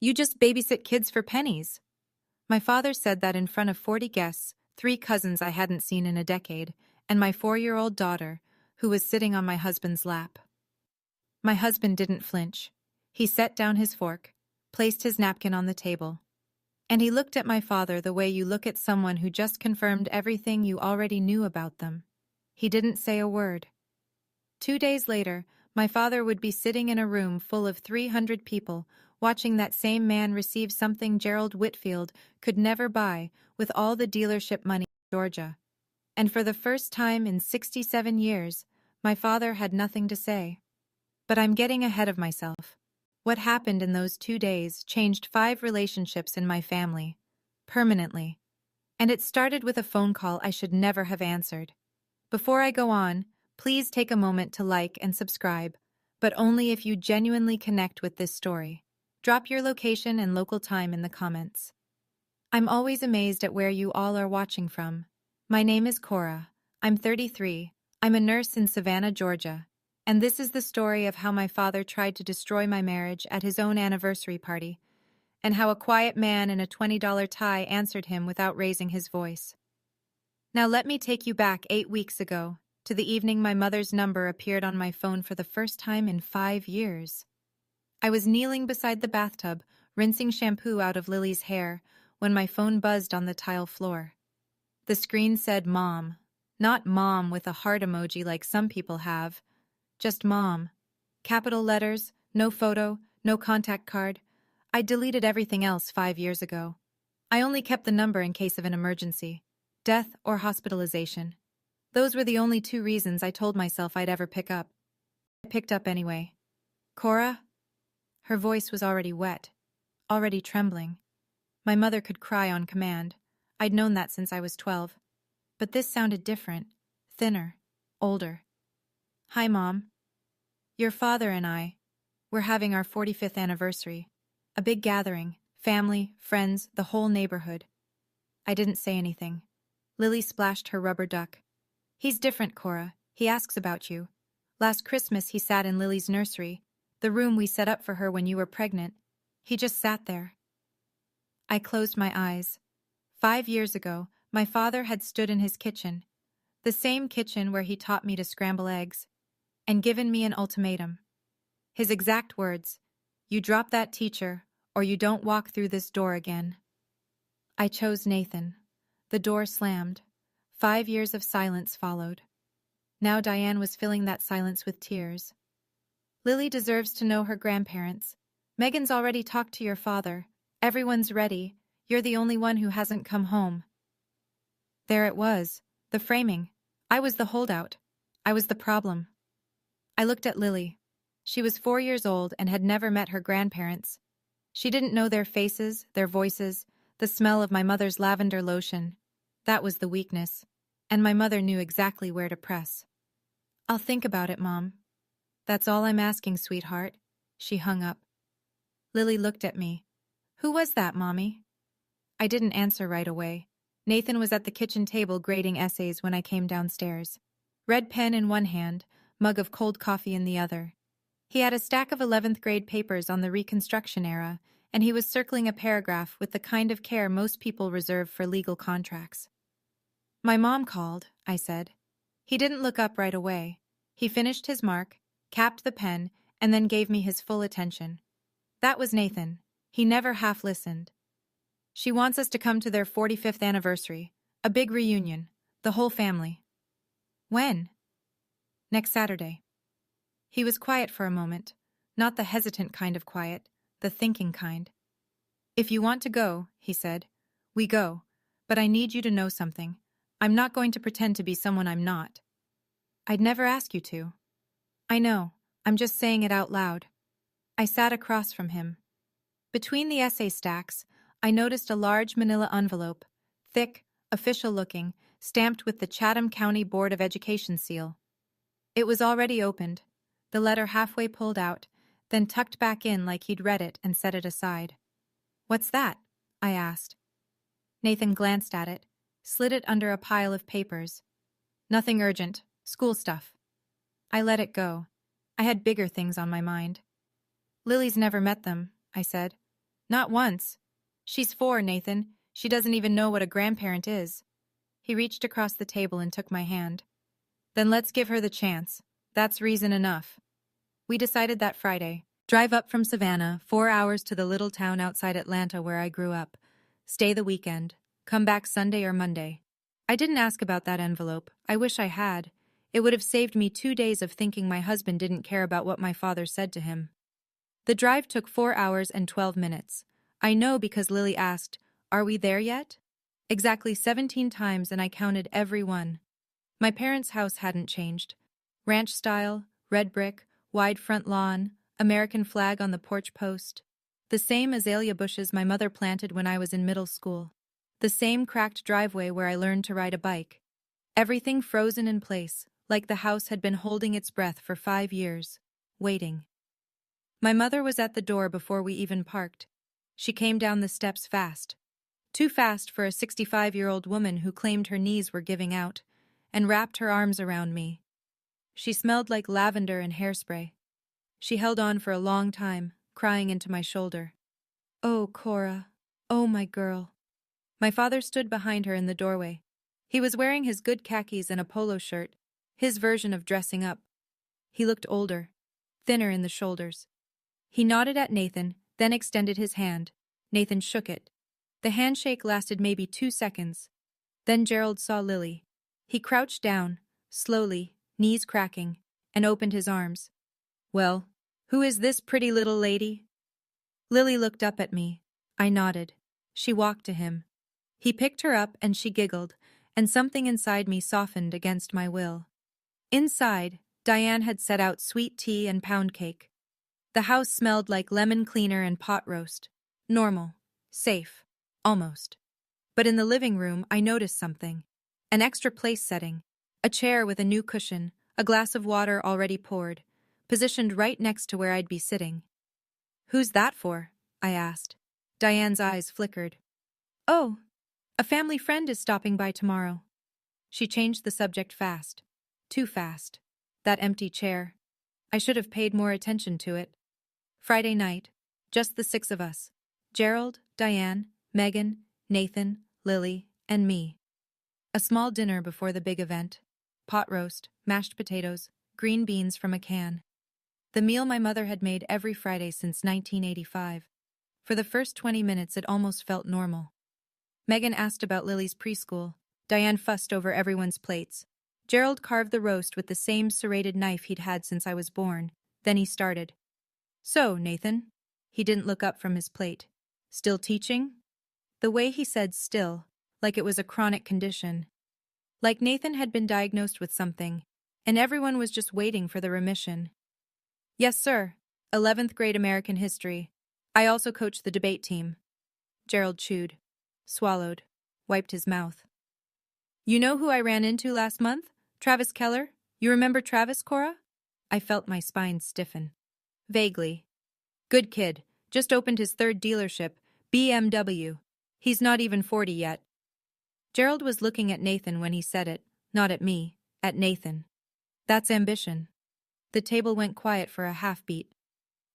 You just babysit kids for pennies. My father said that in front of 40 guests, 3 cousins I hadn't seen in a decade, and my 4-year-old daughter, who was sitting on my husband's lap. My husband didn't flinch. He set down his fork, placed his napkin on the table, and he looked at my father the way you look at someone who just confirmed everything you already knew about them. He didn't say a word. 2 days later, my father would be sitting in a room full of 300 people, watching that same man receive something Gerald Whitfield could never buy with all the dealership money in Georgia. And for the first time in 67 years, my father had nothing to say. But I'm getting ahead of myself. What happened in those 2 days changed 5 relationships in my family. Permanently. And it started with a phone call I should never have answered. Before I go on, please take a moment to like and subscribe, but only if you genuinely connect with this story. Drop your location and local time in the comments. I'm always amazed at where you all are watching from. My name is Cora. I'm 33. I'm a nurse in Savannah, Georgia. And this is the story of how my father tried to destroy my marriage at his own anniversary party, and how a quiet man in a $20 tie answered him without raising his voice. Now let me take you back 8 weeks ago, to the evening my mother's number appeared on my phone for the first time in 5 years. I was kneeling beside the bathtub, rinsing shampoo out of Lily's hair, when my phone buzzed on the tile floor. The screen said Mom, not Mom with a heart emoji like some people have, just Mom. Capital letters, no photo, no contact card. I deleted everything else 5 years ago. I only kept the number in case of an emergency, death or hospitalization. Those were the only 2 reasons I told myself I'd ever pick up. I picked up anyway. Cora? Her voice was already wet, already trembling. My mother could cry on command. I'd known that since I was 12. But this sounded different, thinner, older. Hi, Mom. Your father and I, we're having our 45th anniversary. A big gathering, family, friends, the whole neighborhood. I didn't say anything. Lily splashed her rubber duck. He's different, Cora. He asks about you. Last Christmas he sat in Lily's nursery, the room we set up for her when you were pregnant. He just sat there. I closed my eyes. 5 years ago, my father had stood in his kitchen, the same kitchen where he taught me to scramble eggs, and given me an ultimatum. His exact words, "You drop that teacher, or you don't walk through this door again." I chose Nathan. The door slammed. 5 years of silence followed. Now Diane was filling that silence with tears. Lily deserves to know her grandparents. Megan's already talked to your father. Everyone's ready. You're the only one who hasn't come home. There it was, the framing. I was the holdout. I was the problem. I looked at Lily. She was 4 years old and had never met her grandparents. She didn't know their faces, their voices, the smell of my mother's lavender lotion. That was the weakness, and my mother knew exactly where to press. "I'll think about it, Mom." "That's all I'm asking, sweetheart." She hung up. Lily looked at me. "Who was that, Mommy?" I didn't answer right away. Nathan was at the kitchen table grading essays when I came downstairs. Red pen in one hand, mug of cold coffee in the other. He had a stack of 11th grade papers on the Reconstruction era, and he was circling a paragraph with the kind of care most people reserve for legal contracts. "My mom called," I said. He didn't look up right away. He finished his mark, capped the pen, and then gave me his full attention. That was Nathan. He never half listened. "She wants us to come to their 45th anniversary. A big reunion. The whole family." "When?" "Next Saturday." He was quiet for a moment. Not the hesitant kind of quiet, the thinking kind. "If you want to go," he said, "we go. But I need you to know something. I'm not going to pretend to be someone I'm not." "I'd never ask you to." "I know. I'm just saying it out loud." I sat across from him. Between the essay stacks, I noticed a large manila envelope, thick, official-looking, stamped with the Chatham County Board of Education seal. It was already opened, the letter halfway pulled out, then tucked back in like he'd read it and set it aside. "What's that?" I asked. Nathan glanced at it, slid it under a pile of papers. "Nothing urgent. School stuff." I let it go. I had bigger things on my mind. "Lily's never met them," I said. Not once. She's 4, Nathan. She doesn't even know what a grandparent is. He reached across the table and took my hand. Then let's give her the chance. That's reason enough. We decided that Friday. Drive up from Savannah, 4 hours to the little town outside Atlanta where I grew up. Stay the weekend. Come back Sunday or Monday. I didn't ask about that envelope. I wish I had. It would have saved me 2 days of thinking my husband didn't care about what my father said to him. The drive took 4 hours and 12 minutes. I know because Lily asked, "Are we there yet?" Exactly 17 times, and I counted every one. My parents' house hadn't changed. Ranch style, red brick, wide front lawn, American flag on the porch post. The same azalea bushes my mother planted when I was in middle school. The same cracked driveway where I learned to ride a bike. Everything frozen in place, like the house had been holding its breath for 5 years, waiting. My mother was at the door before we even parked. She came down the steps fast. Too fast for a 65-year-old woman who claimed her knees were giving out, and wrapped her arms around me. She smelled like lavender and hairspray. She held on for a long time, crying into my shoulder. "Oh, Cora. Oh, my girl." My father stood behind her in the doorway. He was wearing his good khakis and a polo shirt, his version of dressing up. He looked older, thinner in the shoulders. He nodded at Nathan, then extended his hand. Nathan shook it. The handshake lasted maybe 2 seconds. Then Gerald saw Lily. He crouched down, slowly, knees cracking, and opened his arms. "Well, who is this pretty little lady?" Lily looked up at me. I nodded. She walked to him. He picked her up and she giggled, and something inside me softened against my will. Inside, Diane had set out sweet tea and pound cake. The house smelled like lemon cleaner and pot roast. Normal. Safe. Almost. But in the living room, I noticed something. An extra place setting. A chair with a new cushion, a glass of water already poured, positioned right next to where I'd be sitting. "Who's that for?" I asked. Diane's eyes flickered. "Oh, a family friend is stopping by tomorrow." She changed the subject fast. Too fast. That empty chair. I should have paid more attention to it. Friday night. Just the 6 of us. Gerald, Diane, Megan, Nathan, Lily, and me. A small dinner before the big event. Pot roast, mashed potatoes, green beans from a can. The meal my mother had made every Friday since 1985. For the first 20 minutes it almost felt normal. Megan asked about Lily's preschool. Diane fussed over everyone's plates. Gerald carved the roast with the same serrated knife he'd had since I was born. Then he started. "So, Nathan?" He didn't look up from his plate. "Still teaching?" The way he said still, like it was a chronic condition. Like Nathan had been diagnosed with something, and everyone was just waiting for the remission. "Yes, sir. 11th grade American history. I also coach the debate team." Gerald chewed, swallowed, wiped his mouth. "You know who I ran into last month? Travis Keller? You remember Travis, Cora?" I felt my spine stiffen. Vaguely. "Good kid. Just opened his 3rd dealership, BMW. He's not even 40 yet." Gerald was looking at Nathan when he said it, not at me, at Nathan. That's ambition. The table went quiet for a half-beat.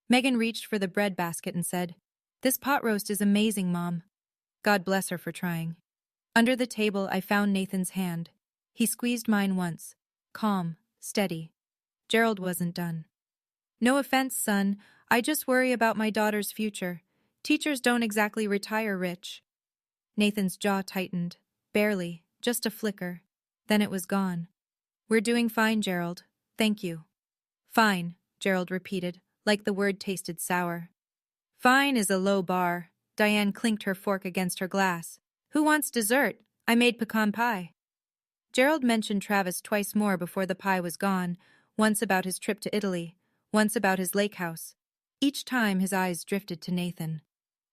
Megan reached for the bread basket and said, "This pot roast is amazing, Mom." God bless her for trying. Under the table, I found Nathan's hand. He squeezed mine once. Calm, steady. Gerald wasn't done. "No offense, son. I just worry about my daughter's future. Teachers don't exactly retire rich." Nathan's jaw tightened. Barely, just a flicker. Then it was gone. "We're doing fine, Gerald. Thank you." "Fine," Gerald repeated, like the word tasted sour. "Fine is a low bar." Diane clinked her fork against her glass. "Who wants dessert? I made pecan pie." Gerald mentioned Travis twice more before the pie was gone, once about his trip to Italy, once about his lake house. Each time his eyes drifted to Nathan.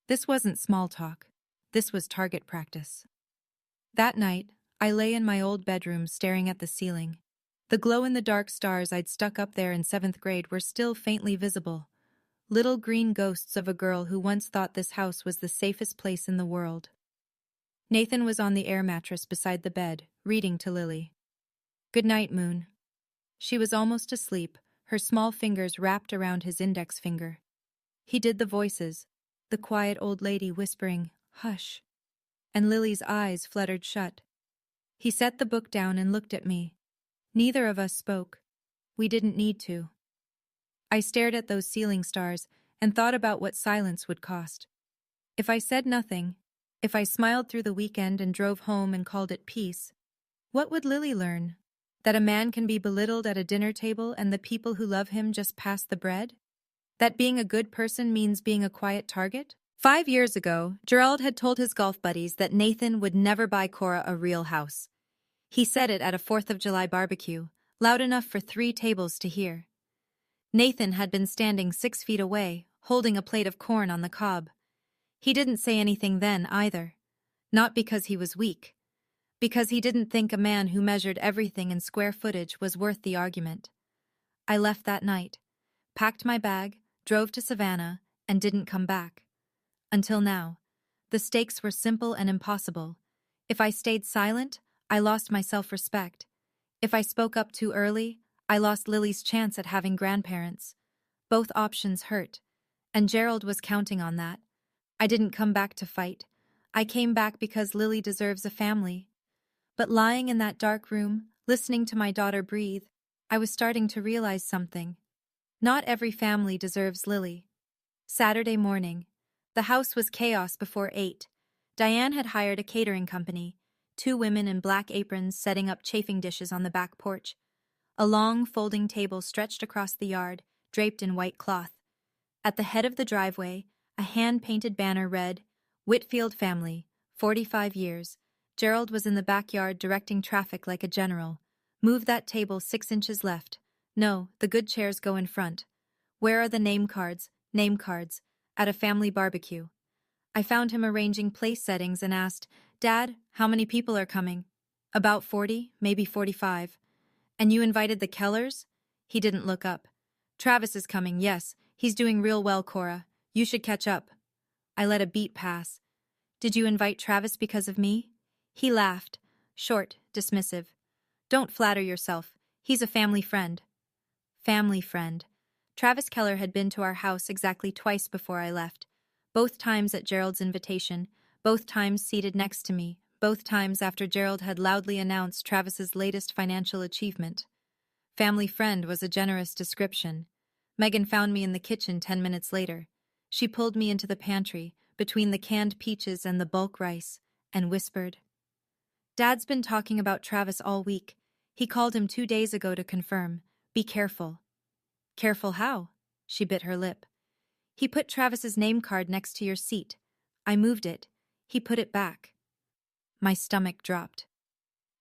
This wasn't small talk. This was target practice. That night, I lay in my old bedroom staring at the ceiling. The glow-in-the-dark stars I'd stuck up there in 7th grade were still faintly visible. Little green ghosts of a girl who once thought this house was the safest place in the world. Nathan was on the air mattress beside the bed, reading to Lily. "Good night, Moon." She was almost asleep, her small fingers wrapped around his index finger. He did the voices. the quiet old lady whispering, "Hush," and Lily's eyes fluttered shut. He set the book down and looked at me. Neither of us spoke. We didn't need to. I stared at those ceiling stars and thought about what silence would cost. If I said nothing, if I smiled through the weekend and drove home and called it peace, what would Lily learn? That a man can be belittled at a dinner table and the people who love him just pass the bread? That being a good person means being a quiet target? 5 years ago, Gerald had told his golf buddies that Nathan would never buy Cora a real house. He said it at a 4th of July barbecue, loud enough for 3 tables to hear. Nathan had been standing 6 feet away, holding a plate of corn on the cob. He didn't say anything then either. Not because he was weak. Because he didn't think a man who measured everything in square footage was worth the argument. I left that night, packed my bag, drove to Savannah, and didn't come back. Until now. The stakes were simple and impossible. If I stayed silent, I lost my self-respect. If I spoke up too early, I lost Lily's chance at having grandparents. Both options hurt, and Gerald was counting on that. I didn't come back to fight. I came back because Lily deserves a family. But lying in that dark room, listening to my daughter breathe, I was starting to realize something. Not every family deserves Lily. Saturday morning. The house was chaos before 8. Diane had hired a catering company, 2 women in black aprons setting up chafing dishes on the back porch. A long, folding table stretched across the yard, draped in white cloth. At the head of the driveway, a hand-painted banner read, "Whitfield family, 45 years. Gerald was in the backyard directing traffic like a general. Move that table 6 inches left. No, the good chairs go in front. Where are the name cards? Name cards. At a family barbecue." I found him arranging place settings and asked, "Dad, how many people are coming?" "About 40, maybe 45. "And you invited the Kellers?" He didn't look up. "Travis is coming, yes. He's doing real well, Cora. You should catch up." I let a beat pass. "Did you invite Travis because of me?" He laughed, short, dismissive. "Don't flatter yourself. He's a family friend." Family friend. Travis Keller had been to our house exactly twice before I left. Both times at Gerald's invitation, both times seated next to me, both times after Gerald had loudly announced Travis's latest financial achievement. Family friend was a generous description. Megan found me in the kitchen 10 minutes later. She pulled me into the pantry, between the canned peaches and the bulk rice, and whispered, "Dad's been talking about Travis all week. He called him 2 days ago to confirm. Be careful." "Careful how?" She bit her lip. "He put Travis's name card next to your seat. I moved it. He put it back." My stomach dropped.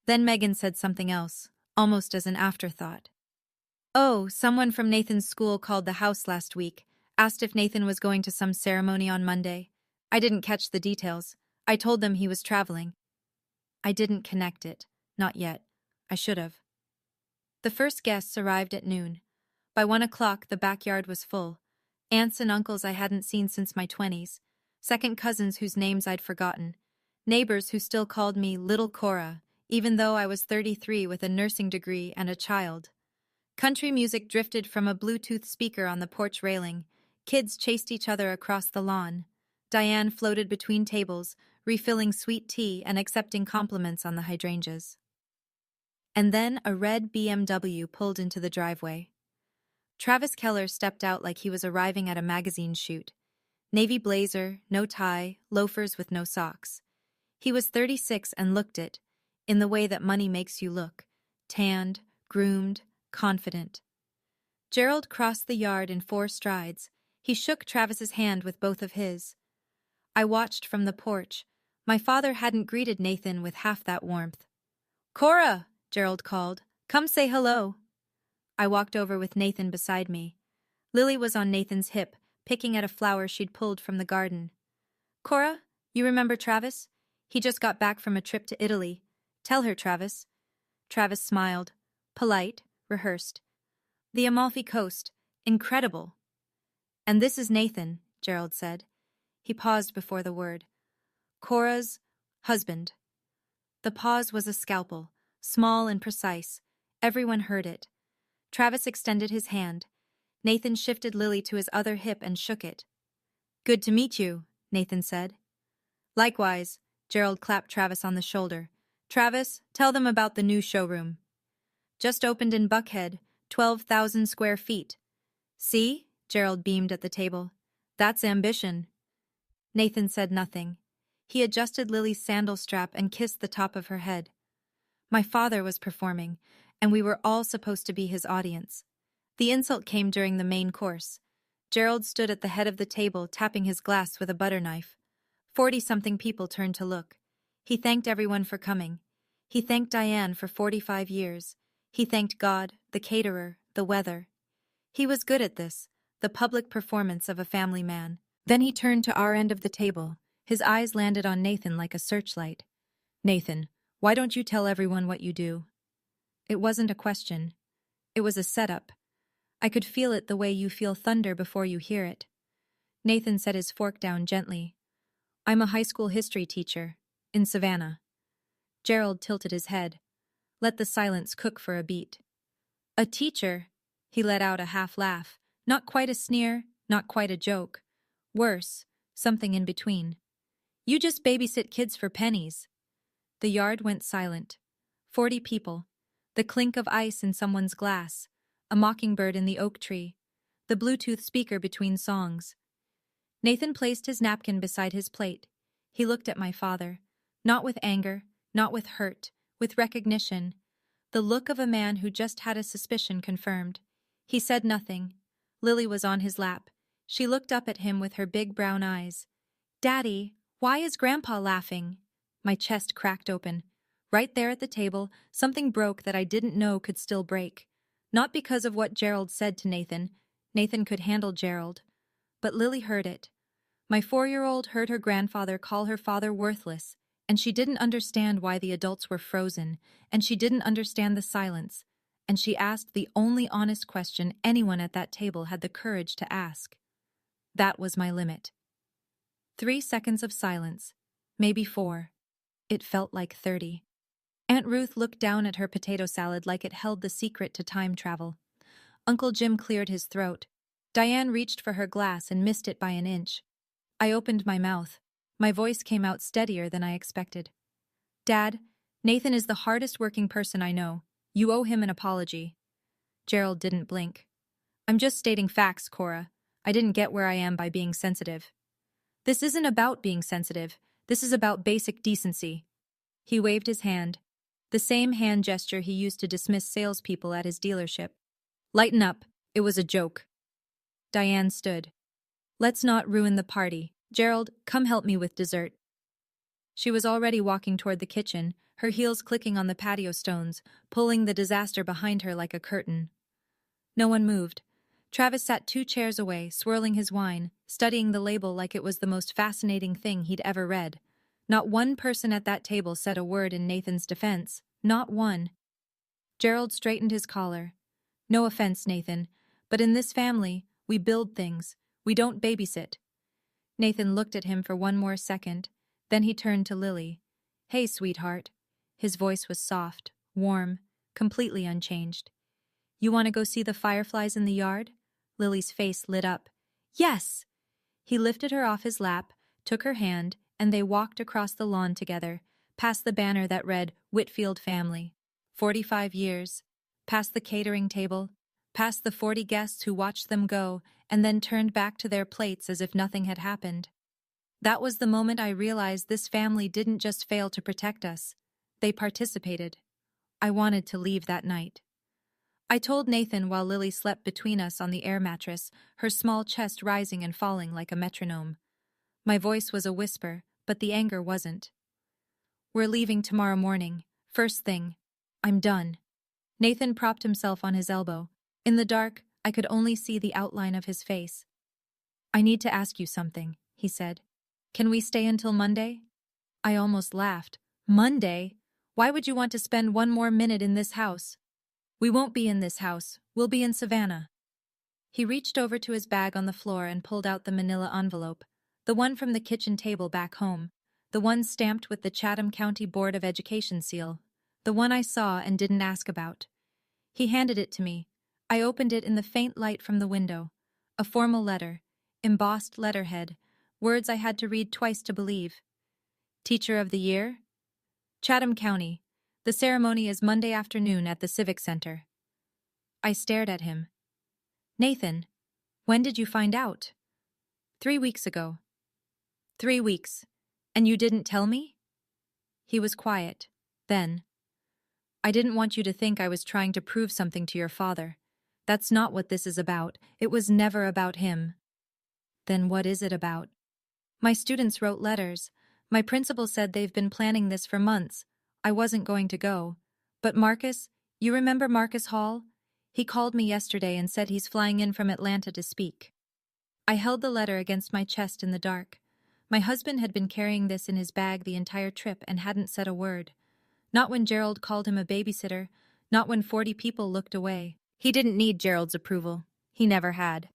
Then Megan said something else, almost as an afterthought. "Oh, someone from Nathan's school called the house last week, asked if Nathan was going to some ceremony on Monday. I didn't catch the details. I told them he was traveling." I didn't connect it. Not yet. I should have. The first guests arrived at noon. By 1 o'clock, the backyard was full. Aunts and uncles I hadn't seen since my 20s. Second cousins whose names I'd forgotten. Neighbors who still called me Little Cora, even though I was 33 with a nursing degree and a child. Country music drifted from a Bluetooth speaker on the porch railing. Kids chased each other across the lawn. Diane floated between tables, refilling sweet tea and accepting compliments on the hydrangeas. And then a red BMW pulled into the driveway. Travis Keller stepped out like he was arriving at a magazine shoot. Navy blazer, no tie, loafers with no socks. He was 36 and looked it, in the way that money makes you look, tanned, groomed, confident. Gerald crossed the yard in 4 strides. He shook Travis's hand with both of his. I watched from the porch. My father hadn't greeted Nathan with half that warmth. "Cora!" Gerald called. "Come say hello." I walked over with Nathan beside me. Lily was on Nathan's hip, picking at a flower she'd pulled from the garden. "Cora, you remember Travis? He just got back from a trip to Italy. Tell her, Travis." Travis smiled. Polite, rehearsed. "The Amalfi Coast. Incredible." "And this is Nathan," Gerald said. He paused before the word. "Cora's husband." The pause was a scalpel, small and precise. Everyone heard it. Travis extended his hand. Nathan shifted Lily to his other hip and shook it. Good to meet you, Nathan said. Likewise, Gerald clapped Travis on the shoulder. Travis, tell them about the new showroom. Just opened in Buckhead, 12,000 square feet. See? Gerald beamed at the table. That's ambition. Nathan said nothing. He adjusted Lily's sandal strap and kissed the top of her head. My father was performing, and we were all supposed to be his audience. The insult came during the main course. Gerald stood at the head of the table, tapping his glass with a butter knife. 40-something people turned to look. He thanked everyone for coming. He thanked Diane for 45 years. He thanked God, the caterer, the weather. He was good at this, the public performance of a family man. Then he turned to our end of the table. His eyes landed on Nathan like a searchlight. Nathan, why don't you tell everyone what you do? It wasn't a question. It was a setup. I could feel it the way you feel thunder before you hear it. Nathan set his fork down gently. I'm a high school history teacher, in Savannah. Gerald tilted his head. Let the silence cook for a beat. A teacher? He let out a half laugh. Not quite a sneer, not quite a joke. Worse, something in between. You just babysit kids for pennies. The yard went silent. 40 people. The clink of ice in someone's glass. A mockingbird in the oak tree. The Bluetooth speaker between songs. Nathan placed his napkin beside his plate. He looked at my father. Not with anger, not with hurt, with recognition. The look of a man who just had a suspicion confirmed. He said nothing. Lily was on his lap. She looked up at him with her big brown eyes. Daddy, why is Grandpa laughing? My chest cracked open. Right there at the table, something broke that I didn't know could still break. Not because of what Gerald said to Nathan. Nathan could handle Gerald. But Lily heard it. My 4-year-old heard her grandfather call her father worthless, and she didn't understand why the adults were frozen, and she didn't understand the silence, and she asked the only honest question anyone at that table had the courage to ask. That was my limit. 3 seconds of silence, maybe 4. It felt like 30. Aunt Ruth looked down at her potato salad like it held the secret to time travel. Uncle Jim cleared his throat. Diane reached for her glass and missed it by an inch. I opened my mouth. My voice came out steadier than I expected. Dad, Nathan is the hardest working person I know. You owe him an apology. Gerald didn't blink. I'm just stating facts, Cora. I didn't get where I am by being sensitive. This isn't about being sensitive. This is about basic decency. He waved his hand, the same hand gesture he used to dismiss salespeople at his dealership. Lighten up. It was a joke. Diane stood. Let's not ruin the party. Gerald, come help me with dessert. She was already walking toward the kitchen, her heels clicking on the patio stones, pulling the disaster behind her like a curtain. No one moved. Travis sat 2 chairs away, swirling his wine, studying the label like it was the most fascinating thing he'd ever read. Not one person at that table said a word in Nathan's defense. Not one. Gerald straightened his collar. No offense, Nathan, but in this family, we build things. We don't babysit. Nathan looked at him for one more second. Then he turned to Lily. Hey, sweetheart. His voice was soft, warm, completely unchanged. You want to go see the fireflies in the yard? Lily's face lit up. Yes! He lifted her off his lap, took her hand, and they walked across the lawn together, past the banner that read Whitfield Family. 45 years. Past the catering table, past the 40 guests who watched them go, and then turned back to their plates as if nothing had happened. That was the moment I realized this family didn't just fail to protect us. They participated. I wanted to leave that night. I told Nathan while Lily slept between us on the air mattress, her small chest rising and falling like a metronome. My voice was a whisper, but the anger wasn't. We're leaving tomorrow morning. First thing. I'm done. Nathan propped himself on his elbow. In the dark, I could only see the outline of his face. I need to ask you something, he said. Can we stay until Monday? I almost laughed. Monday? Why would you want to spend one more minute in this house? We won't be in this house. We'll be in Savannah. He reached over to his bag on the floor and pulled out the manila envelope, the one from the kitchen table back home, the one stamped with the Chatham County Board of Education seal, the one I saw and didn't ask about. He handed it to me. I opened it in the faint light from the window. A formal letter, embossed letterhead, words I had to read twice to believe. Teacher of the Year? Chatham County. The ceremony is Monday afternoon at the Civic Center. I stared at him. Nathan, when did you find out? 3 weeks ago. 3 weeks. And you didn't tell me? He was quiet. Then, I didn't want you to think I was trying to prove something to your father. That's not what this is about. It was never about him. Then what is it about? My students wrote letters. My principal said they've been planning this for months. I wasn't going to go. But Marcus, you remember Marcus Hall? He called me yesterday and said he's flying in from Atlanta to speak. I held the letter against my chest in the dark. My husband had been carrying this in his bag the entire trip and hadn't said a word. Not when Gerald called him a babysitter, not when 40 people looked away. He didn't need Gerald's approval. He never had.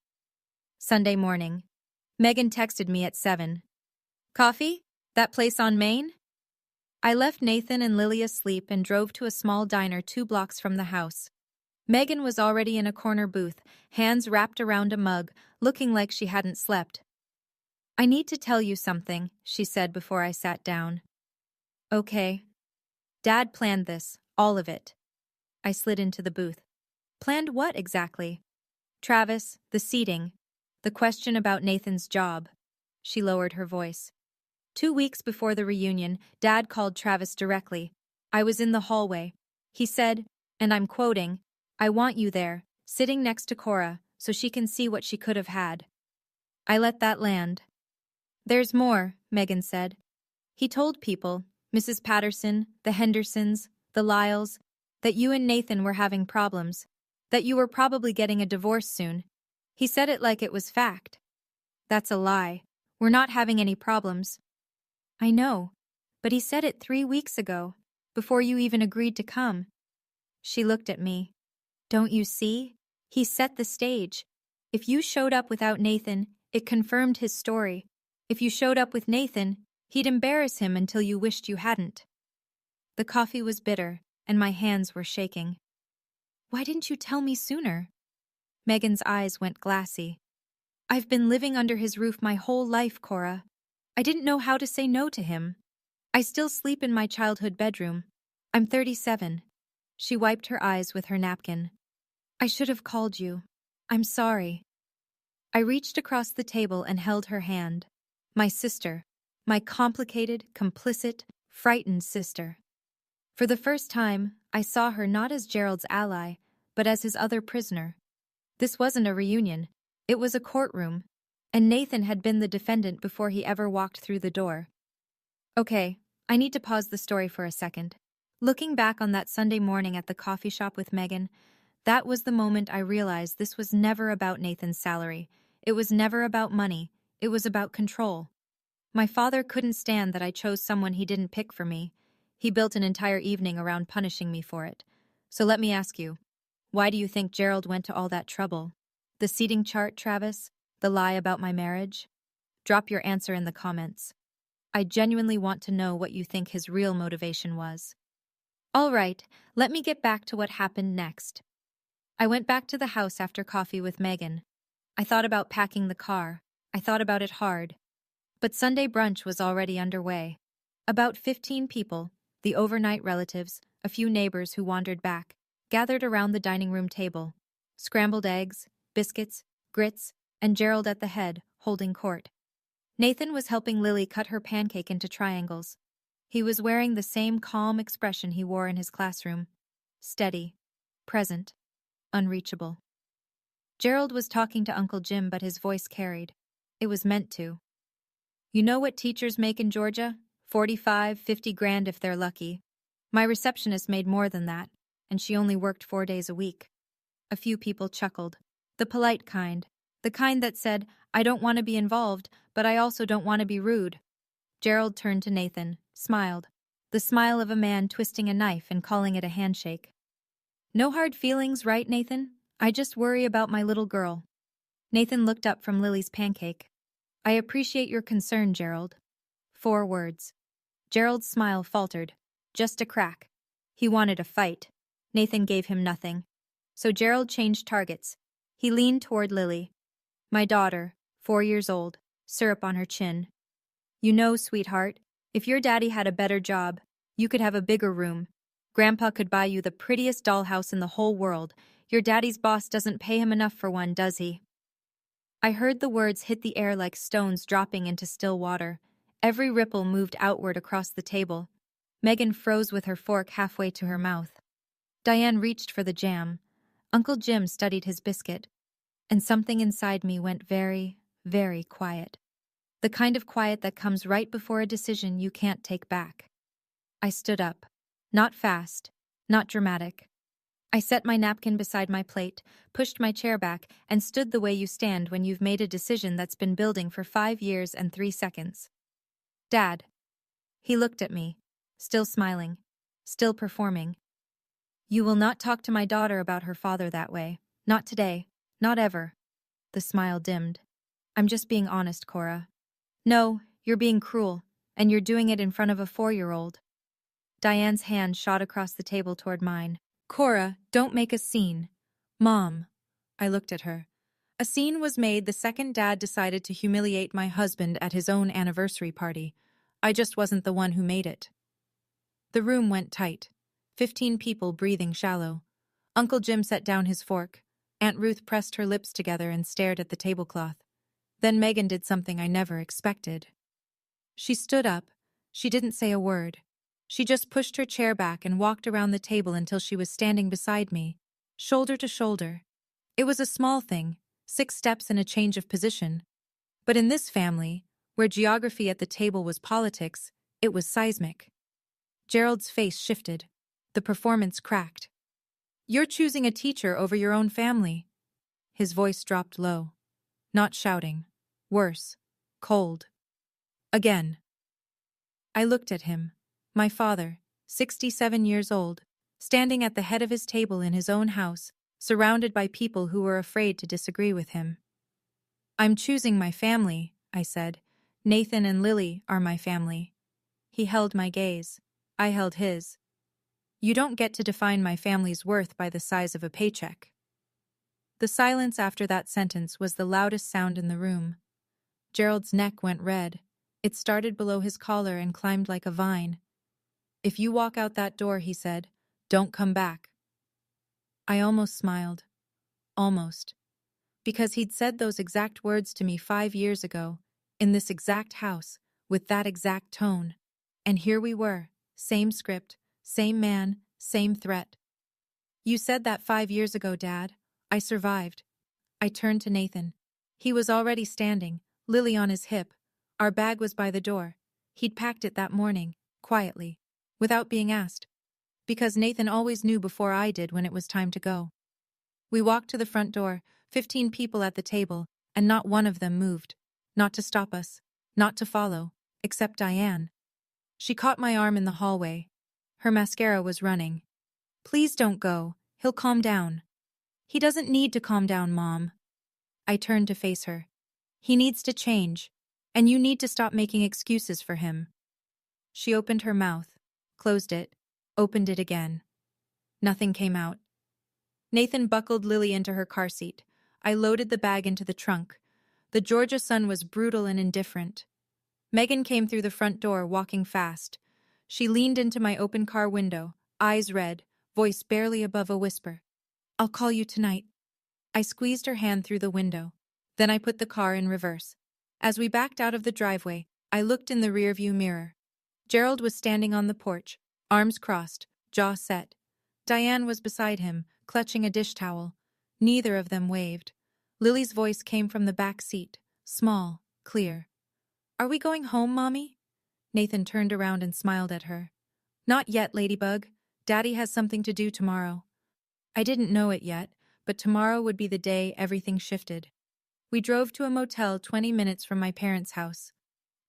Sunday morning. Megan texted me at 7. Coffee? That place on Main? I left Nathan and Lily asleep and drove to a small diner 2 blocks from the house. Megan was already in a corner booth, hands wrapped around a mug, looking like she hadn't slept. I need to tell you something, she said before I sat down. Okay. Dad planned this, all of it. I slid into the booth. Planned what exactly? Travis, the seating, the question about Nathan's job. She lowered her voice. 2 weeks before the reunion, Dad called Travis directly. I was in the hallway. He said, and I'm quoting, I want you there, sitting next to Cora, so she can see what she could have had. I let that land. There's more, Megan said. He told people, Mrs. Patterson, the Hendersons, the Lyles, that you and Nathan were having problems, that you were probably getting a divorce soon. He said it like it was fact. That's a lie. We're not having any problems. I know, but he said it 3 weeks ago, before you even agreed to come. She looked at me. Don't you see? He set the stage. If you showed up without Nathan, it confirmed his story. If you showed up with Nathan, he'd embarrass him until you wished you hadn't. The coffee was bitter, and my hands were shaking. Why didn't you tell me sooner? Megan's eyes went glassy. I've been living under his roof my whole life, Cora. I didn't know how to say no to him. I still sleep in my childhood bedroom. I'm 37. She wiped her eyes with her napkin. I should have called you. I'm sorry. I reached across the table and held her hand. My sister. My complicated, complicit, frightened sister. For the first time, I saw her not as Gerald's ally, but as his other prisoner. This wasn't a reunion. It was a courtroom, and Nathan had been the defendant before he ever walked through the door. Okay, I need to pause the story for a second. Looking back on that Sunday morning at the coffee shop with Megan, that was the moment I realized this was never about Nathan's salary. It was never about money. It was about control. My father couldn't stand that I chose someone he didn't pick for me. He built an entire evening around punishing me for it. So let me ask you, why do you think Gerald went to all that trouble? The seating chart, Travis? The lie about my marriage? Drop your answer in the comments. I genuinely want to know what you think his real motivation was. All right, let me get back to what happened next. I went back to the house after coffee with Megan. I thought about packing the car. I thought about it hard. But Sunday brunch was already underway. About 15 people, the overnight relatives, a few neighbors who wandered back, gathered around the dining room table. Scrambled eggs, biscuits, grits, and Gerald at the head, holding court. Nathan was helping Lily cut her pancake into triangles. He was wearing the same calm expression he wore in his classroom. Steady, present, unreachable. Gerald was talking to Uncle Jim, but his voice carried. It was meant to. You know what teachers make in Georgia? 45, 50 grand if they're lucky. My receptionist made more than that, and she only worked 4 days a week. A few people chuckled. The polite kind. The kind that said, I don't want to be involved, but I also don't want to be rude. Gerald turned to Nathan, smiled. The smile of a man twisting a knife and calling it a handshake. No hard feelings, right, Nathan? I just worry about my little girl. Nathan looked up from Lily's pancake. I appreciate your concern, Gerald. 4 words. Gerald's smile faltered. Just a crack. He wanted a fight. Nathan gave him nothing. So Gerald changed targets. He leaned toward Lily. My daughter, 4 years old, syrup on her chin. You know, sweetheart, if your daddy had a better job, you could have a bigger room. Grandpa could buy you the prettiest dollhouse in the whole world. Your daddy's boss doesn't pay him enough for one, does he? I heard the words hit the air like stones dropping into still water. Every ripple moved outward across the table. Megan froze with her fork halfway to her mouth. Diane reached for the jam. Uncle Jim studied his biscuit. And something inside me went very, very quiet. The kind of quiet that comes right before a decision you can't take back. I stood up. Not fast, not dramatic. I set my napkin beside my plate, pushed my chair back, and stood the way you stand when you've made a decision that's been building for 5 years and 3 seconds. Dad. He looked at me, still smiling, still performing. You will not talk to my daughter about her father that way. Not today. Not ever. The smile dimmed. I'm just being honest, Cora. No, you're being cruel, and you're doing it in front of a 4-year-old. Diane's hand shot across the table toward mine. Cora, don't make a scene. Mom. I looked at her. A scene was made the second Dad decided to humiliate my husband at his own anniversary party. I just wasn't the one who made it. The room went tight. 15 people breathing shallow. Uncle Jim set down his fork. Aunt Ruth pressed her lips together and stared at the tablecloth. Then Megan did something I never expected. She stood up. She didn't say a word. She just pushed her chair back and walked around the table until she was standing beside me, shoulder to shoulder. It was a small thing, 6 steps and a change of position. But in this family, where geography at the table was politics, it was seismic. Gerald's face shifted. The performance cracked. You're choosing a teacher over your own family. His voice dropped low. Not shouting. Worse. Cold. Again. I looked at him. My father, 67 years old, standing at the head of his table in his own house, surrounded by people who were afraid to disagree with him. I'm choosing my family, I said. Nathan and Lily are my family. He held my gaze. I held his. You don't get to define my family's worth by the size of a paycheck. The silence after that sentence was the loudest sound in the room. Gerald's neck went red. It started below his collar and climbed like a vine. If you walk out that door, he said, don't come back. I almost smiled. Almost. Because he'd said those exact words to me 5 years ago, in this exact house, with that exact tone. And here we were, same script, same man, same threat. You said that 5 years ago, Dad. I survived. I turned to Nathan. He was already standing, Lily on his hip. Our bag was by the door. He'd packed it that morning, quietly, without being asked. Because Nathan always knew before I did when it was time to go. We walked to the front door, 15 people at the table, and not one of them moved. Not to stop us, not to follow, except Diane. She caught my arm in the hallway. Her mascara was running. Please don't go. He'll calm down. He doesn't need to calm down, Mom. I turned to face her. He needs to change, and you need to stop making excuses for him. She opened her mouth, closed it, opened it again. Nothing came out. Nathan buckled Lily into her car seat. I loaded the bag into the trunk. The Georgia sun was brutal and indifferent. Megan came through the front door, walking fast. She leaned into my open car window, eyes red, voice barely above a whisper. I'll call you tonight. I squeezed her hand through the window. Then I put the car in reverse. As we backed out of the driveway, I looked in the rearview mirror. Gerald was standing on the porch, arms crossed, jaw set. Diane was beside him, clutching a dish towel. Neither of them waved. Lily's voice came from the back seat, small, clear. Are we going home, Mommy? Nathan turned around and smiled at her. Not yet, Ladybug. Daddy has something to do tomorrow. I didn't know it yet, but tomorrow would be the day everything shifted. We drove to a motel 20 minutes from my parents' house.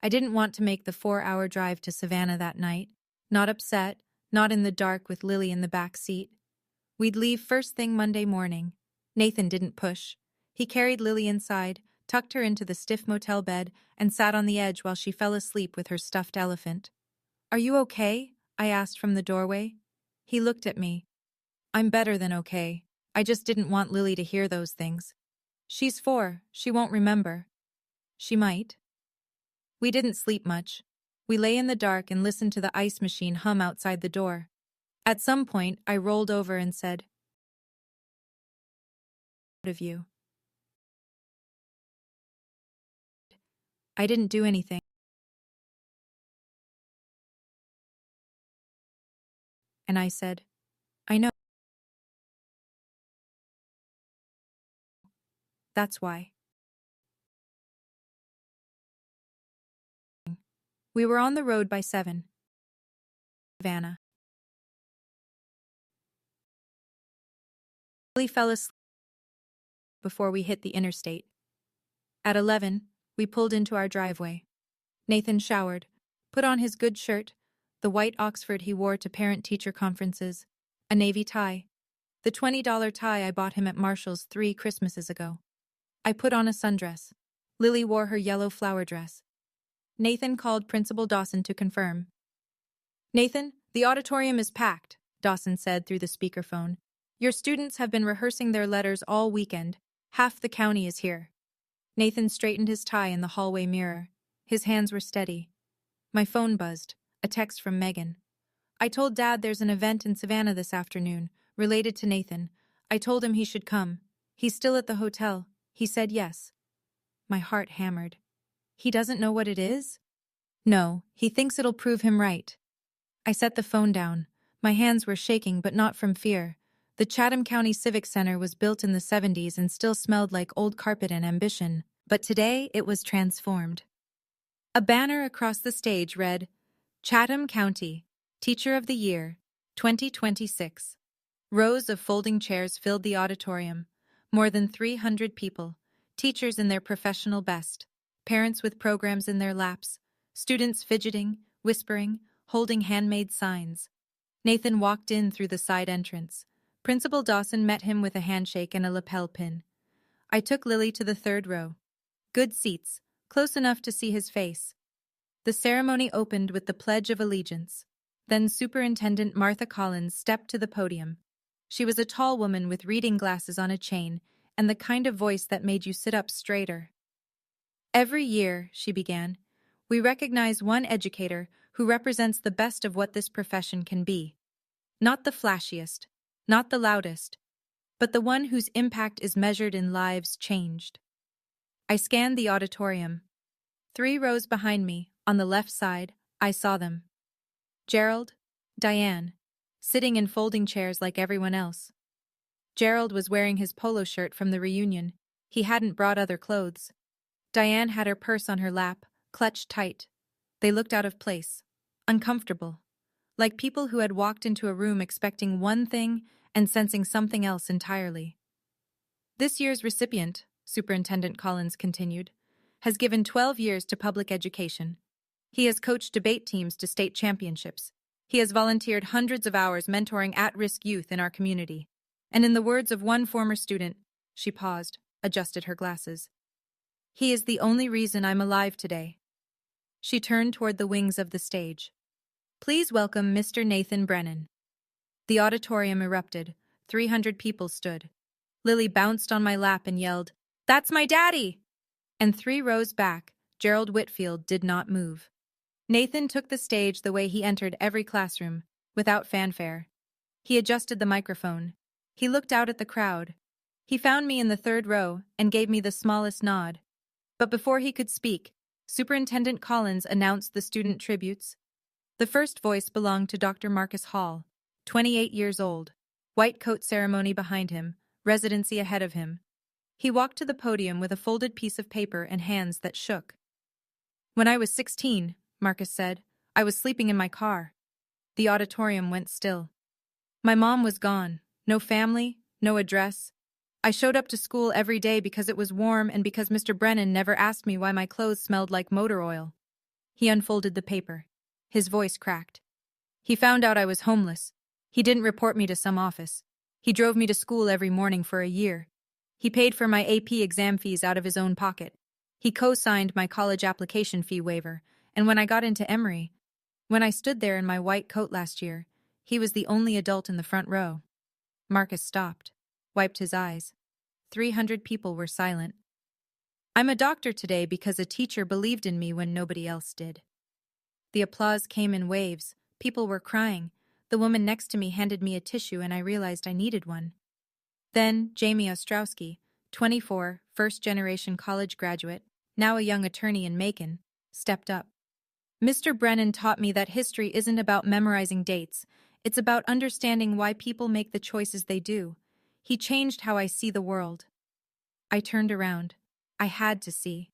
I didn't want to make the 4-hour drive to Savannah that night. Not upset, not in the dark with Lily in the back seat. We'd leave first thing Monday morning. Nathan didn't push. He carried Lily inside, tucked her into the stiff motel bed, and sat on the edge while she fell asleep with her stuffed elephant. Are you okay? I asked from the doorway. He looked at me. I'm better than okay. I just didn't want Lily to hear those things. She's 4, she won't remember. She might. We didn't sleep much. We lay in the dark and listened to the ice machine hum outside the door. At some point, I rolled over and said, "Proud of you." I didn't do anything. And I said, "I know. That's why." We were on the road by 7. Savannah. Lily fell asleep before we hit the interstate. At 11, we pulled into our driveway. Nathan showered, put on his good shirt, the white Oxford he wore to parent-teacher conferences, a navy tie, the $20 tie I bought him at Marshall's 3 Christmases ago. I put on a sundress. Lily wore her yellow flower dress. Nathan called Principal Dawson to confirm. "Nathan, the auditorium is packed," Dawson said through the speakerphone. "Your students have been rehearsing their letters all weekend. Half the county is here." Nathan straightened his tie in the hallway mirror. His hands were steady. My phone buzzed, a text from Megan. "I told Dad there's an event in Savannah this afternoon, related to Nathan. I told him he should come. He's still at the hotel. He said yes." My heart hammered. He doesn't know what it is? No, he thinks it'll prove him right. I set the phone down. My hands were shaking, but not from fear. The Chatham County Civic Center was built in the 70s and still smelled like old carpet and ambition, but today it was transformed. A banner across the stage read, "Chatham County, Teacher of the Year, 2026. Rows of folding chairs filled the auditorium. More than 300 people, teachers in their professional best, parents with programs in their laps, students fidgeting, whispering, holding handmade signs. Nathan walked in through the side entrance. Principal Dawson met him with a handshake and a lapel pin. I took Lily to the 3rd row. Good seats, close enough to see his face. The ceremony opened with the Pledge of Allegiance. Then Superintendent Martha Collins stepped to the podium. She was a tall woman with reading glasses on a chain and the kind of voice that made you sit up straighter. "Every year," she began, "we recognize one educator who represents the best of what this profession can be. Not the flashiest, not the loudest, but the one whose impact is measured in lives changed." I scanned the auditorium. 3 rows behind me, on the left side, I saw them. Gerald, Diane, sitting in folding chairs like everyone else. Gerald was wearing his polo shirt from the reunion. He hadn't brought other clothes. Diane had her purse on her lap, clutched tight. They looked out of place, uncomfortable, like people who had walked into a room expecting one thing and sensing something else entirely. "This year's recipient," Superintendent Collins continued, "has given 12 years to public education. He has coached debate teams to state championships. He has volunteered hundreds of hours mentoring at-risk youth in our community. And in the words of one former student," she paused, adjusted her glasses, "he is the only reason I'm alive today." She turned toward the wings of the stage. "Please welcome Mr. Nathan Brennan." The auditorium erupted. 300 people stood. Lily bounced on my lap and yelled, "That's my daddy!" And 3 rows back, Gerald Whitfield did not move. Nathan took the stage the way he entered every classroom, without fanfare. He adjusted the microphone. He looked out at the crowd. He found me in the 3rd row and gave me the smallest nod. But before he could speak, Superintendent Collins announced the student tributes. The first voice belonged to Dr. Marcus Hall, 28 years old, white coat ceremony behind him, residency ahead of him. He walked to the podium with a folded piece of paper and hands that shook. "When I was 16, Marcus said, "I was sleeping in my car." The auditorium went still. "My mom was gone. No family, no address. I showed up to school every day because it was warm and because Mr. Brennan never asked me why my clothes smelled like motor oil." He unfolded the paper. His voice cracked. "He found out I was homeless. He didn't report me to some office. He drove me to school every morning for a year. He paid for my AP exam fees out of his own pocket. He co-signed my college application fee waiver, and when I got into Emory, when I stood there in my white coat last year, he was the only adult in the front row." Marcus stopped, wiped his eyes. 300 people were silent. I'm a doctor today because a teacher believed in me when nobody else did. The applause came in waves. People were crying. The woman next to me handed me a tissue and I realized I needed one. Then, Jamie Ostrowski, 24, first-generation college graduate, now a young attorney in Macon, stepped up. Mr. Brennan taught me that history isn't about memorizing dates. It's about understanding why people make the choices they do. He changed how I see the world. I turned around. I had to see.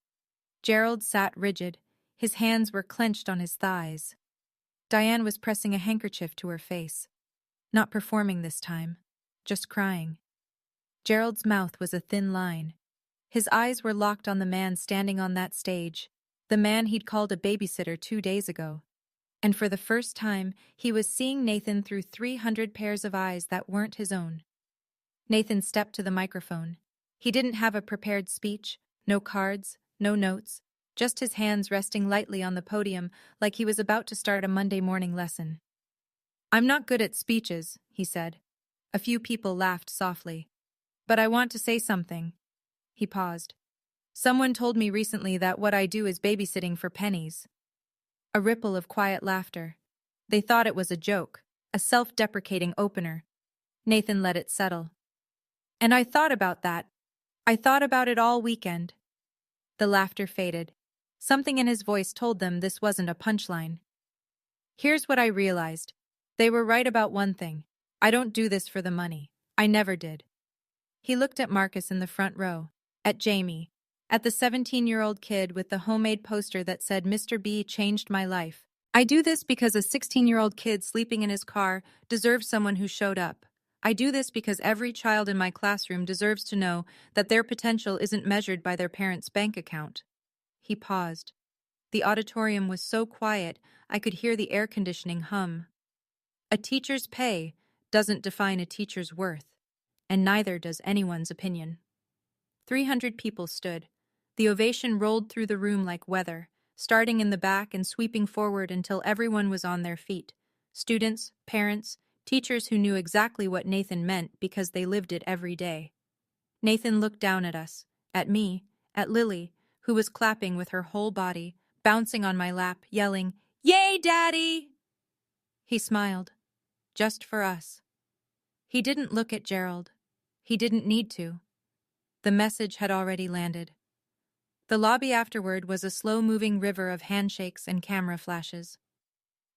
Gerald sat rigid. His hands were clenched on his thighs. Diane was pressing a handkerchief to her face. Not performing this time. Just crying. Gerald's mouth was a thin line. His eyes were locked on the man standing on that stage, the man he'd called a babysitter 2 days ago. And for the first time, he was seeing Nathan through 300 pairs of eyes that weren't his own. Nathan stepped to the microphone. He didn't have a prepared speech, no cards, no notes, just his hands resting lightly on the podium like he was about to start a Monday morning lesson. "I'm not good at speeches," he said. A few people laughed softly. "But I want to say something." He paused. "Someone told me recently that what I do is babysitting for pennies." A ripple of quiet laughter. They thought it was a joke, a self-deprecating opener. Nathan let it settle. "And I thought about that. I thought about it all weekend." The laughter faded. Something in his voice told them this wasn't a punchline. "Here's what I realized. They were right about one thing. I don't do this for the money. I never did." He looked at Marcus in the front row, at Jamie, at the 17-year-old kid with the homemade poster that said Mr. B changed my life. "I do this because a 16-year-old kid sleeping in his car deserves someone who showed up. I do this because every child in my classroom deserves to know that their potential isn't measured by their parents' bank account." He paused. The auditorium was so quiet I could hear the air conditioning hum. A teacher's pay doesn't define a teacher's worth, and neither does anyone's opinion. 300 people stood. The ovation rolled through the room like weather, starting in the back and sweeping forward until everyone was on their feet. Students, parents, teachers who knew exactly what Nathan meant because they lived it every day. Nathan looked down at us, at me, at Lily, who was clapping with her whole body, bouncing on my lap, yelling, "Yay, Daddy!" He smiled. Just for us. He didn't look at Gerald. He didn't need to. The message had already landed. The lobby afterward was a slow-moving river of handshakes and camera flashes.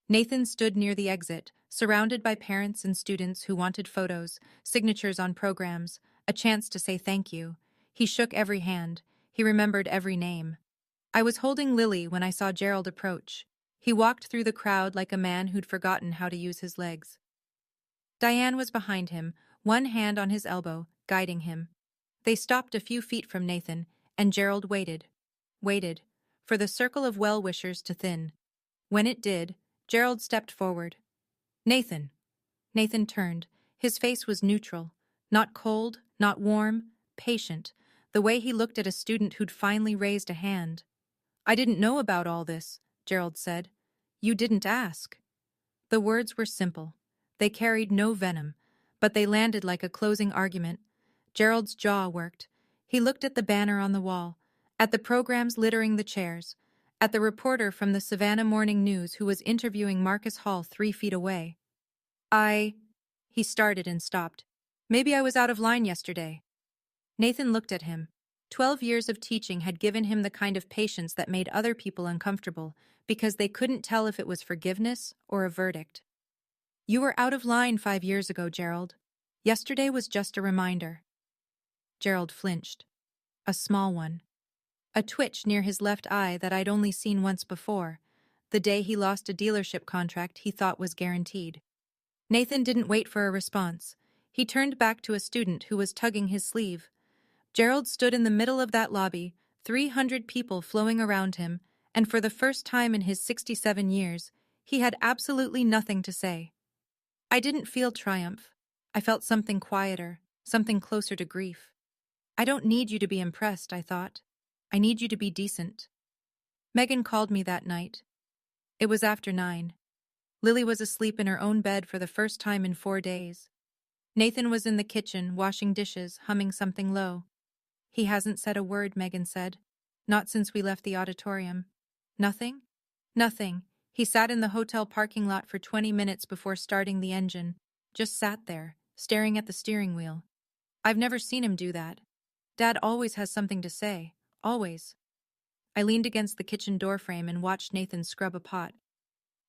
Nathan stood near the exit, surrounded by parents and students who wanted photos, signatures on programs, a chance to say thank you. He shook every hand. He remembered every name. I was holding Lily when I saw Gerald approach. He walked through the crowd like a man who'd forgotten how to use his legs. Diane was behind him, one hand on his elbow, guiding him. They stopped a few feet from Nathan, and Gerald waited, for the circle of well-wishers to thin. When it did, Gerald stepped forward. "Nathan." Nathan turned. His face was neutral, not cold, not warm, patient, the way he looked at a student who'd finally raised a hand. "I didn't know about all this," Gerald said. "You didn't ask." The words were simple. They carried no venom, but they landed like a closing argument. Gerald's jaw worked. He looked at the banner on the wall, at the programs littering the chairs, at the reporter from the Savannah Morning News who was interviewing Marcus Hall 3 feet away. He started and stopped. "Maybe I was out of line yesterday." Nathan looked at him. 12 years of teaching had given him the kind of patience that made other people uncomfortable because they couldn't tell if it was forgiveness or a verdict. "You were out of line 5 years ago, Gerald. Yesterday was just a reminder." Gerald flinched. A small one. A twitch near his left eye that I'd only seen once before, the day he lost a dealership contract he thought was guaranteed. Nathan didn't wait for a response. He turned back to a student who was tugging his sleeve. Gerald stood in the middle of that lobby, 300 people flowing around him, and for the first time in his 67 years, he had absolutely nothing to say. I didn't feel triumph. I felt something quieter, something closer to grief. "I don't need you to be impressed," I thought. "I need you to be decent." Megan called me that night. It was after 9. Lily was asleep in her own bed for the first time in 4 days. Nathan was in the kitchen, washing dishes, humming something low. "He hasn't said a word," Megan said. Not since we left the auditorium. Nothing? Nothing. He sat in the hotel parking lot for 20 minutes before starting the engine. Just sat there, staring at the steering wheel. I've never seen him do that. Dad always has something to say. Always. I leaned against the kitchen doorframe and watched Nathan scrub a pot.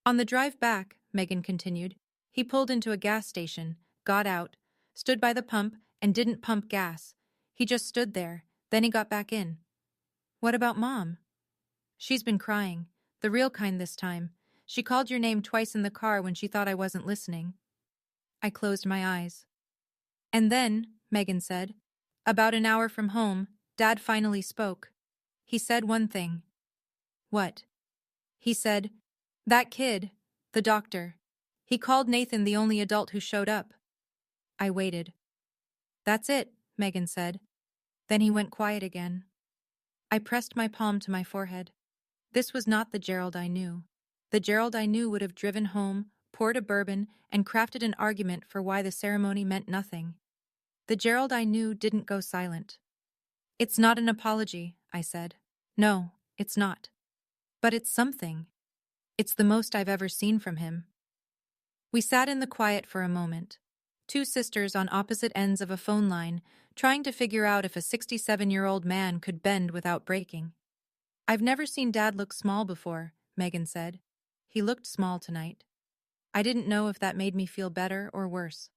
On the drive back, Megan continued, he pulled into a gas station, got out, stood by the pump, and didn't pump gas. He just stood there, then he got back in. What about Mom? She's been crying. The real kind this time. She called your name twice in the car when she thought I wasn't listening. I closed my eyes. And then, Megan said, about an hour from home, Dad finally spoke. He said one thing. What? He said, that kid, the doctor. He called Nathan the only adult who showed up. I waited. That's it, Megan said. Then he went quiet again. I pressed my palm to my forehead. This was not the Gerald I knew. The Gerald I knew would have driven home, poured a bourbon, and crafted an argument for why the ceremony meant nothing. The Gerald I knew didn't go silent. It's not an apology, I said. No, it's not. But it's something. It's the most I've ever seen from him. We sat in the quiet for a moment. Two sisters on opposite ends of a phone line, trying to figure out if a 67-year-old man could bend without breaking. I've never seen Dad look small before, Megan said. He looked small tonight. I didn't know if that made me feel better or worse.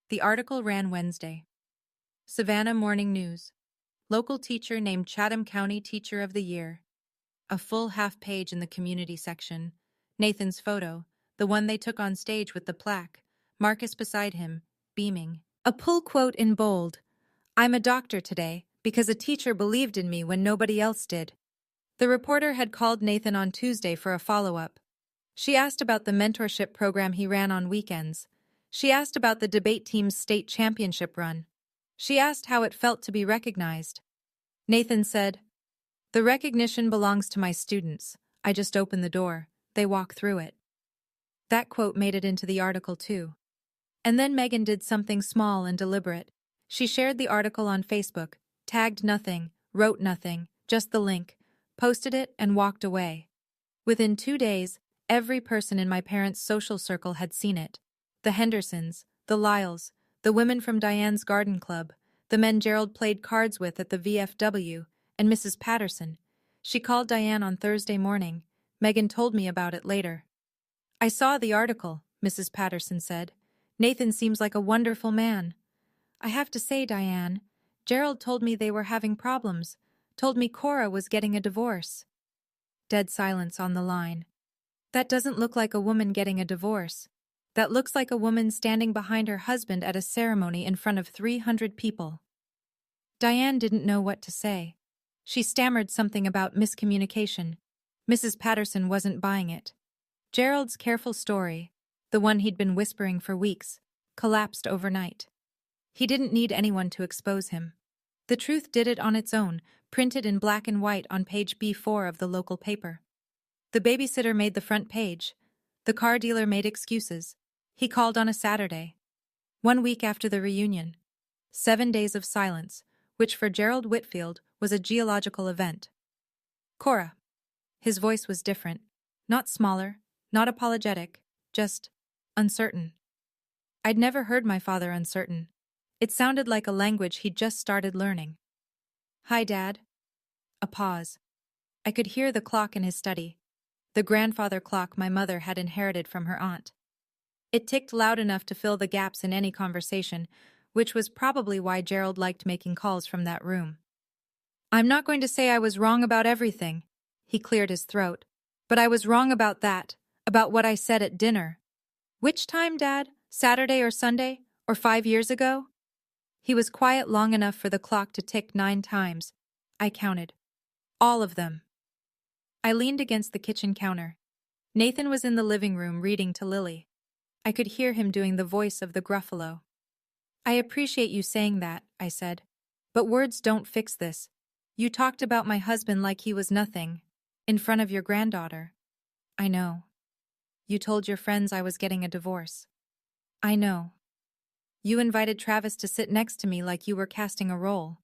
The article ran Wednesday. Savannah Morning News. Local teacher named Chatham County Teacher of the Year. A full half page in the community section. Nathan's photo, the one they took on stage with the plaque. Marcus beside him, beaming. A pull quote in bold. I'm a doctor today because a teacher believed in me when nobody else did. The reporter had called Nathan on Tuesday for a follow-up. She asked about the mentorship program he ran on weekends. She asked about the debate team's state championship run. She asked how it felt to be recognized. Nathan said, the recognition belongs to my students. I just open the door. They walk through it. That quote made it into the article too. And then Megan did something small and deliberate. She shared the article on Facebook, tagged nothing, wrote nothing, just the link, posted it, and walked away. Within 2 days, every person in my parents' social circle had seen it. The Hendersons, the Lyles, the women from Diane's garden club, the men Gerald played cards with at the VFW, and Mrs. Patterson. She called Diane on Thursday morning. Megan told me about it later. I saw the article, Mrs. Patterson said. Nathan seems like a wonderful man. I have to say, Diane, Gerald told me they were having problems, told me Cora was getting a divorce. Dead silence on the line. That doesn't look like a woman getting a divorce. That looks like a woman standing behind her husband at a ceremony in front of 300 people. Diane didn't know what to say. She stammered something about miscommunication. Mrs. Patterson wasn't buying it. Gerald's careful story, the one he'd been whispering for weeks, collapsed overnight. He didn't need anyone to expose him. The truth did it on its own, printed in black and white on page B4 of the local paper. The babysitter made the front page. The car dealer made excuses. He called on a Saturday. 1 week after the reunion. 7 days of silence, which for Gerald Whitfield was a geological event. Cora. His voice was different. Not smaller, not apologetic, just uncertain. I'd never heard my father uncertain. It sounded like a language he'd just started learning. Hi, Dad. A pause. I could hear the clock in his study. The grandfather clock my mother had inherited from her aunt. It ticked loud enough to fill the gaps in any conversation, which was probably why Gerald liked making calls from that room. I'm not going to say I was wrong about everything. He cleared his throat. But I was wrong about that, about what I said at dinner. Which time, Dad? Saturday or Sunday? Or 5 years ago? He was quiet long enough for the clock to tick 9 times. I counted. All of them. I leaned against the kitchen counter. Nathan was in the living room reading to Lily. I could hear him doing the voice of the Gruffalo. I appreciate you saying that, I said. But words don't fix this. You talked about my husband like he was nothing. In front of your granddaughter. I know. You told your friends I was getting a divorce. I know. You invited Travis to sit next to me like you were casting a role.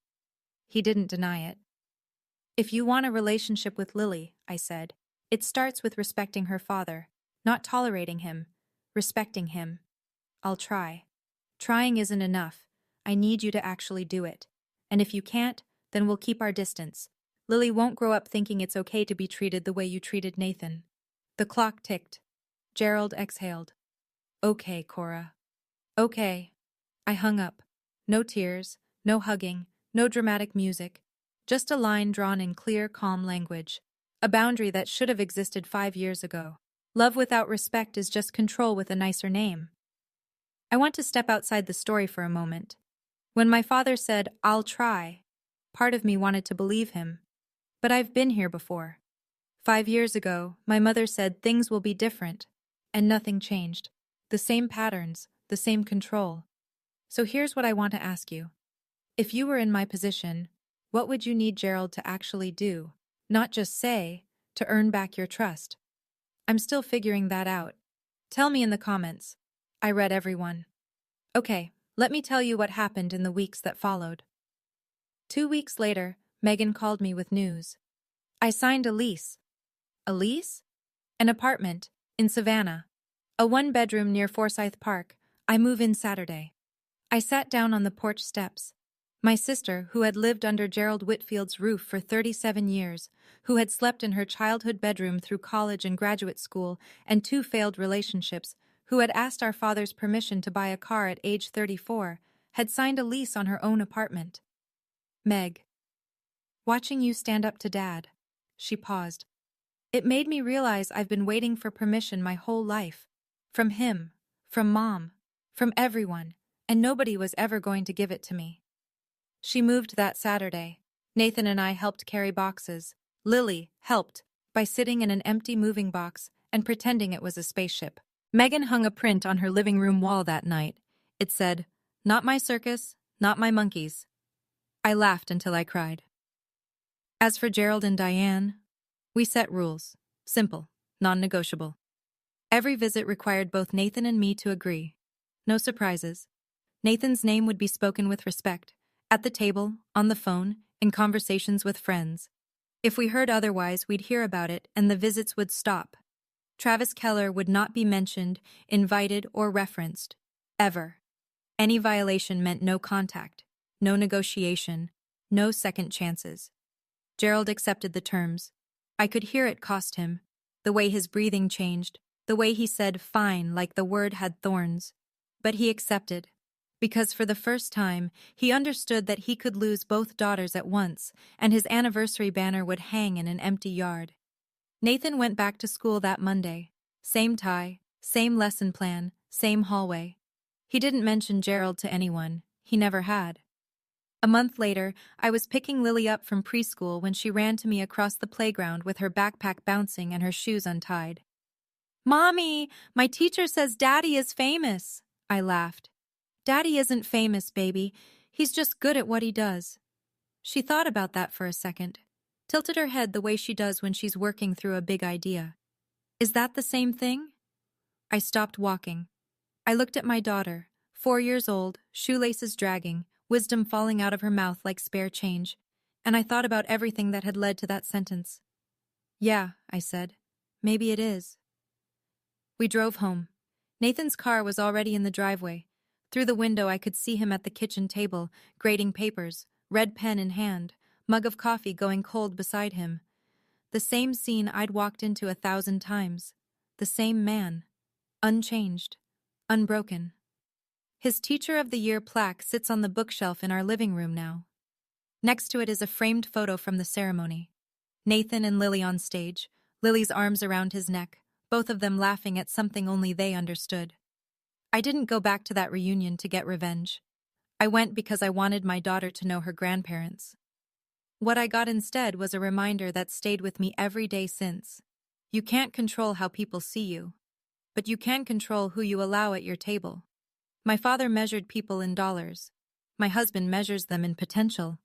He didn't deny it. If you want a relationship with Lily, I said, it starts with respecting her father, not tolerating him, respecting him. I'll try. Trying isn't enough. I need you to actually do it. And if you can't, then we'll keep our distance. Lily won't grow up thinking it's okay to be treated the way you treated Nathan. The clock ticked. Gerald exhaled. Okay, Cora. Okay. I hung up. No tears, no hugging, no dramatic music. Just a line drawn in clear, calm language. A boundary that should have existed 5 years ago. Love without respect is just control with a nicer name. I want to step outside the story for a moment. When my father said, "I'll try," part of me wanted to believe him. But I've been here before. 5 years ago, my mother said things will be different. And nothing changed. The same patterns, the same control. So here's what I want to ask you. If you were in my position, what would you need Gerald to actually do? Not just say, to earn back your trust. I'm still figuring that out. Tell me in the comments. I read everyone. Okay, let me tell you what happened in the weeks that followed. 2 weeks later, Megan called me with news. I signed a lease. A lease? An apartment, in Savannah. A 1-bedroom near Forsyth Park. I move in Saturday. I sat down on the porch steps. My sister, who had lived under Gerald Whitfield's roof for 37 years, who had slept in her childhood bedroom through college and graduate school and 2 failed relationships, who had asked our father's permission to buy a car at age 34, had signed a lease on her own apartment. Meg. Watching you stand up to Dad. She paused. It made me realize I've been waiting for permission my whole life. From him, from Mom, from everyone, and nobody was ever going to give it to me. She moved that Saturday. Nathan and I helped carry boxes. Lily helped by sitting in an empty moving box and pretending it was a spaceship. Megan hung a print on her living room wall that night. It said, "Not my circus, not my monkeys." I laughed until I cried. As for Gerald and Diane, we set rules. Simple, non-negotiable. Every visit required both Nathan and me to agree. No surprises. Nathan's name would be spoken with respect. At the table, on the phone, in conversations with friends. If we heard otherwise, we'd hear about it and the visits would stop. Travis Keller would not be mentioned, invited, or referenced. Ever. Any violation meant no contact, no negotiation, no second chances. Gerald accepted the terms. I could hear it cost him. The way his breathing changed, the way he said fine like the word had thorns. But he accepted. Because for the first time, he understood that he could lose both daughters at once, and his anniversary banner would hang in an empty yard. Nathan went back to school that Monday. Same tie, same lesson plan, same hallway. He didn't mention Gerald to anyone. He never had. A month later, I was picking Lily up from preschool when she ran to me across the playground with her backpack bouncing and her shoes untied. "Mommy, my teacher says Daddy is famous," I laughed. "Daddy isn't famous, baby. He's just good at what he does." She thought about that for a second, tilted her head the way she does when she's working through a big idea. Is that the same thing? I stopped walking. I looked at my daughter, 4 years old, shoelaces dragging, wisdom falling out of her mouth like spare change, and I thought about everything that had led to that sentence. "Yeah," I said. "Maybe it is." We drove home. Nathan's car was already in the driveway. Through the window I could see him at the kitchen table, grading papers, red pen in hand, mug of coffee going cold beside him. The same scene I'd walked into 1,000 times. The same man. Unchanged. Unbroken. His Teacher of the Year plaque sits on the bookshelf in our living room now. Next to it is a framed photo from the ceremony. Nathan and Lily on stage, Lily's arms around his neck, both of them laughing at something only they understood. I didn't go back to that reunion to get revenge. I went because I wanted my daughter to know her grandparents. What I got instead was a reminder that stayed with me every day since. You can't control how people see you, but you can control who you allow at your table. My father measured people in dollars. My husband measures them in potential.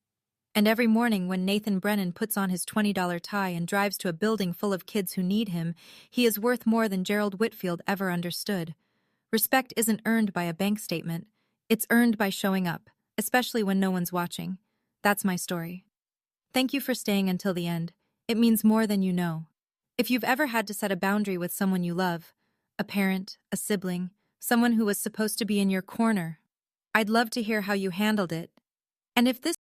And every morning when Nathan Brennan puts on his $20 tie and drives to a building full of kids who need him, he is worth more than Gerald Whitfield ever understood. Respect isn't earned by a bank statement. It's earned by showing up, especially when no one's watching. That's my story. Thank you for staying until the end. It means more than you know. If you've ever had to set a boundary with someone you love, a parent, a sibling, someone who was supposed to be in your corner, I'd love to hear how you handled it. And if this